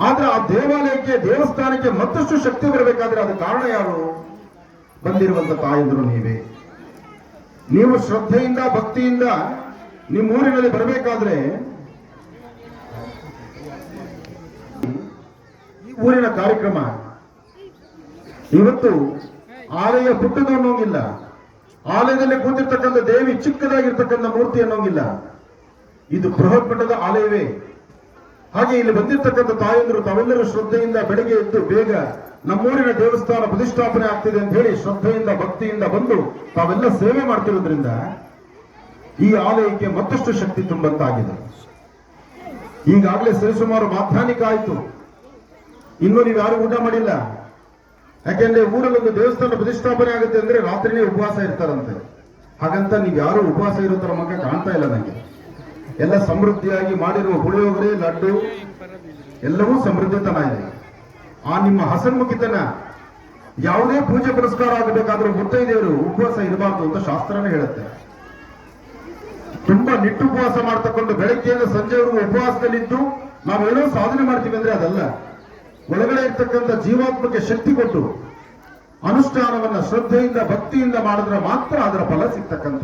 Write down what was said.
ಆದ್ರೆ ಆ ದೇವಾಲಯಕ್ಕೆ ದೇವಸ್ಥಾನಕ್ಕೆ ಮತ್ತಷ್ಟು ಶಕ್ತಿ ಬರಬೇಕಾದ್ರೆ ಅದು ಕಾರಣ ಯಾರು? ಬಂದಿರುವಂತ ತಾಯಂದ್ರು ನೀವೇ. ನೀವು ಶ್ರದ್ಧೆಯಿಂದ ಭಕ್ತಿಯಿಂದ ನಿಮ್ಮೂರಿನಲ್ಲಿ ಬರಬೇಕಾದ್ರೆ ಈ ಊರಿನ ಕಾರ್ಯಕ್ರಮ ಇವತ್ತು ಆಲಯ ಪುಟ್ಟದು ಅನ್ನೋಂಗಿಲ್ಲ, ಆಲಯದಲ್ಲಿ ಕೂತಿರ್ತಕ್ಕಂಥ ದೇವಿ ಚಿಕ್ಕದಾಗಿರ್ತಕ್ಕಂಥ ಮೂರ್ತಿ ಅನ್ನೋಂಗಿಲ್ಲ, ಇದು ಬೃಹತ್ ಮಟ್ಟದ ಆಲಯವೇ. ಹಾಗೆ ಇಲ್ಲಿ ಬಂದಿರತಕ್ಕಂಥ ತಾಯಂದರು ತಾವೆಲ್ಲರೂ ಶ್ರದ್ಧೆಯಿಂದ ಬೆಳಗ್ಗೆ ಎದ್ದು ಬೇಗ ನಮ್ಮೂರಿನ ದೇವಸ್ಥಾನ ಪ್ರತಿಷ್ಠಾಪನೆ ಆಗ್ತಿದೆ ಅಂತ ಹೇಳಿ ಶ್ರದ್ಧೆಯಿಂದ ಭಕ್ತಿಯಿಂದ ಬಂದು ತಾವೆಲ್ಲ ಸೇವೆ ಮಾಡ್ತಿರೋದ್ರಿಂದ ಈ ಆಲಯಕ್ಕೆ ಮತ್ತಷ್ಟು ಶಕ್ತಿ ತುಂಬಂತಾಗಿದೆ. ಈಗಾಗಲೇ ಸರಿಸುಮಾರು ಮಾಧ್ಯಾಹ್ನಿಕ ಆಯ್ತು, ಇನ್ನೂ ನೀವು ಯಾರು ಊಟ ಮಾಡಿಲ್ಲ. ಯಾಕೆಂದ್ರೆ ಊರಲ್ಲಿ ಒಂದು ದೇವಸ್ಥಾನ ಪ್ರತಿಷ್ಠಾಪನೆ ಆಗುತ್ತೆ ಅಂದ್ರೆ ರಾತ್ರಿನೇ ಉಪವಾಸ ಇರ್ತಾರಂತೆ. ಹಾಗಂತ ನೀವು ಯಾರು ಉಪವಾಸ ಇರೋ ತರ ಮಗ ಕಾಣ್ತಾ ಇಲ್ಲ ನನಗೆ. ಎಲ್ಲ ಸಮೃದ್ಧಿಯಾಗಿ ಮಾಡಿರುವ ಪುಳಿಯೋಗರೆ ಲಡ್ಡು ಎಲ್ಲವೂ ಸಮೃದ್ಧಿತನ ಇದೆ. ಆ ನಿಮ್ಮ ಹಸನ್ಮುಖಿತನ ಯಾವುದೇ ಪೂಜೆ ಪುರಸ್ಕಾರ ಆಗಬೇಕಾದ್ರೂ ಮುತ್ತೈದೆಯರು ಉಪವಾಸ ಇರಬಾರ್ದು ಅಂತ ಶಾಸ್ತ್ರನೇ ಹೇಳುತ್ತೆ. ತುಂಬಾ ನಿಟ್ಟುಪವಾಸ ಮಾಡ್ತಕೊಂಡು ಬೆಳಗ್ಗೆಯಿಂದ ಸಂಜೆವರೆಗೂ ಉಪವಾಸದಲ್ಲಿದ್ದು ನಾವೇನೋ ಸಾಧನೆ ಮಾಡ್ತೀವಿ ಅಂದ್ರೆ ಅದಲ್ಲ. ಒಳಗಡೆ ಇರ್ತಕ್ಕಂಥ ಜೀವಾತ್ಮಕ್ಕೆ ಶಕ್ತಿ ಕೊಟ್ಟು ಅನುಷ್ಠಾನವನ್ನ ಶ್ರದ್ಧೆಯಿಂದ ಭಕ್ತಿಯಿಂದ ಮಾಡಿದ್ರೆ ಮಾತ್ರ ಅದರ ಫಲ ಸಿಗ್ತಕ್ಕಂಥ